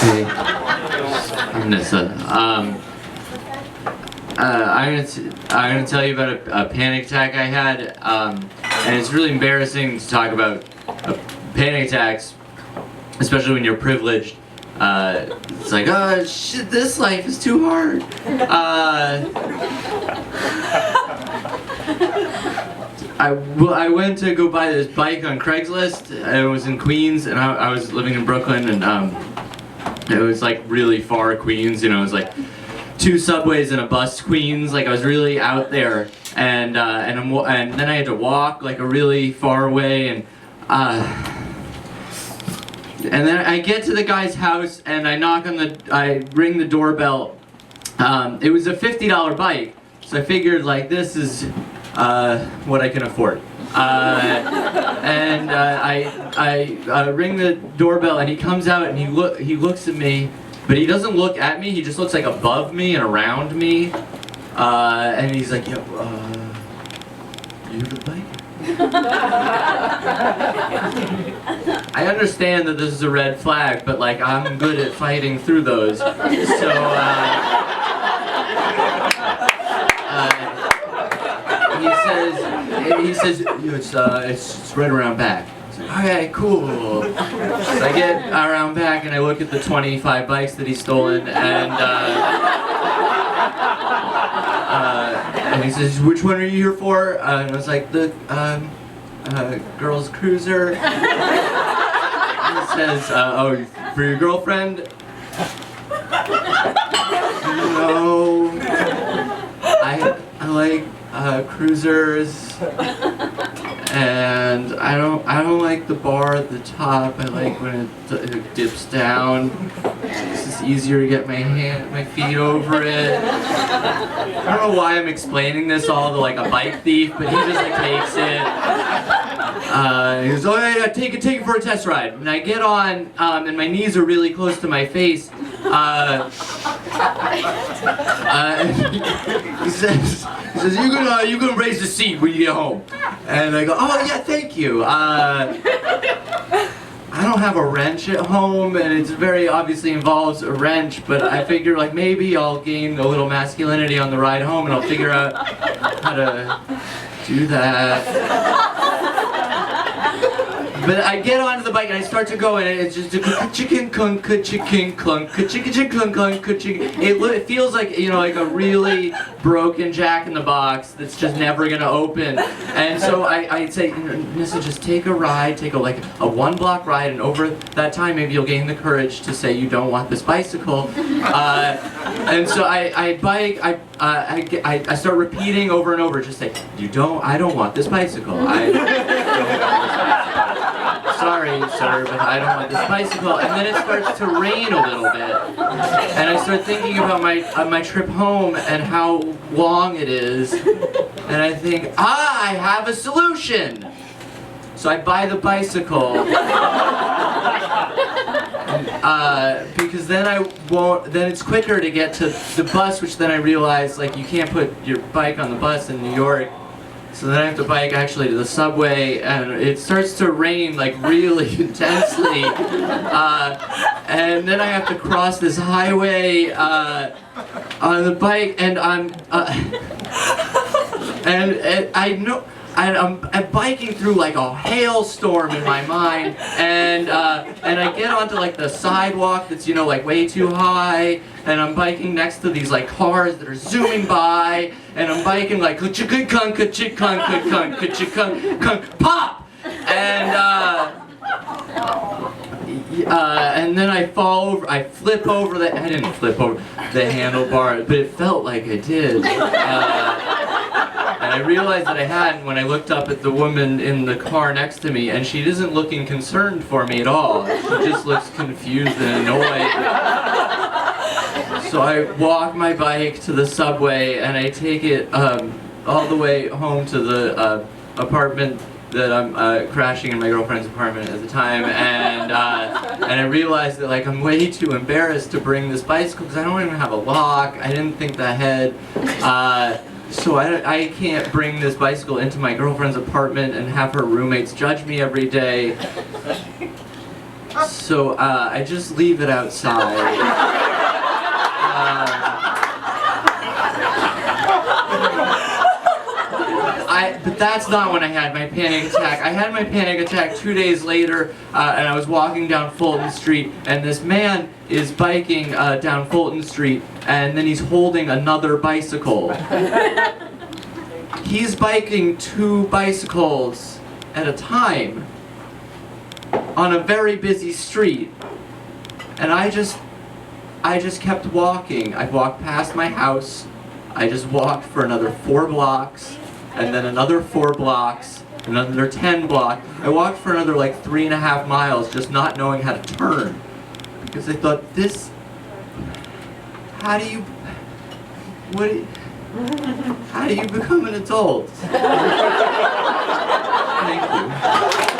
Hey, I'm Nisse. I'm gonna tell you about a panic attack I had, and it's really embarrassing to talk about panic attacks, especially when you're privileged. It's like, oh shit, this life is too hard. I went to go buy this bike on Craigslist. It was in Queens, and I was living in Brooklyn, and it was like really far Queens. You know, it was like 2 subways and a bus to Queens. Like I was really out there, and then I had to walk like a really far way, and then I get to the guy's house and I ring the doorbell. It was a $50 bike, so I figured like this is what I can afford. I ring the doorbell and he comes out and he looks at me, but he doesn't look at me. He just looks like above me and around me, and he's like, "Yo, you have a bike?" I understand that this is a red flag, but like I'm good at fighting through those. So he says it's right around back. I was like, okay, cool. So I get around back and I look at the 25 bikes that he's stolen, and he says, "Which one are you here for?" And I was like, "The girl's cruiser." He says, "Oh, for your girlfriend?" No, I like cruisers, and I don't like the bar at the top. I like when it dips down. It's just easier to get my feet over it. I don't know why I'm explaining this all to like a bike thief, but he just like takes it. He goes, "Oh yeah, take it for a test ride." And I get on, and my knees are really close to my face. He says, you can raise the seat when you get home. And I go, "Oh yeah, thank you." I don't have a wrench at home, and it very obviously involves a wrench, but I figure like maybe I'll gain a little masculinity on the ride home and I'll figure out how to do that. But I get onto the bike and I start to go, and it's just a chicken clunk, chicken clunk, chicken clunk, clunk, chicken. It feels like, you know, like a really broken Jack in the Box that's just never gonna open. And so I'd say, Nisse, just take a ride, take a 1-block ride, and over that time maybe you'll gain the courage to say you don't want this bicycle. And so I bike. I start repeating over and over, just say, I don't want this bicycle. Sorry, sir, but I don't want this bicycle. And then it starts to rain a little bit, and I start thinking about my trip home and how long it is, and I think, I have a solution. So I buy the bicycle, because then it's quicker to get to the bus, which then I realize like you can't put your bike on the bus in New York. So then I have to bike actually to the subway, and it starts to rain like really intensely, and then I have to cross this highway on the bike, and I'm biking through like a hailstorm in my mind, and I get onto like the sidewalk that's, you know, like way too high, and I'm biking next to these like cars that are zooming by, and I'm biking like pop, and then I fall over. I flip over I didn't flip over the handlebar, but it felt like I did. And I realized that I hadn't when I looked up at the woman in the car next to me, and she isn't looking concerned for me at all. She just looks confused and annoyed. So I walk my bike to the subway, and I take it all the way home to the apartment that I'm crashing in, my girlfriend's apartment at the time, and I realized that like I'm way too embarrassed to bring this bicycle because I don't even have a lock. I didn't think ahead. So I can't bring this bicycle into my girlfriend's apartment and have her roommates judge me every day. So I just leave it outside. But that's not when I had my panic attack. I had my panic attack 2 days later, and I was walking down Fulton Street, and this man is biking down Fulton Street, and then he's holding another bicycle. He's biking 2 bicycles at a time on a very busy street, and I just kept walking. I walked past my house. I just walked for another 4 blocks, and then another 4 blocks, another 10 blocks. I walked for another like 3.5 miles, just not knowing how to turn, because I thought, how do you become an adult? Thank you.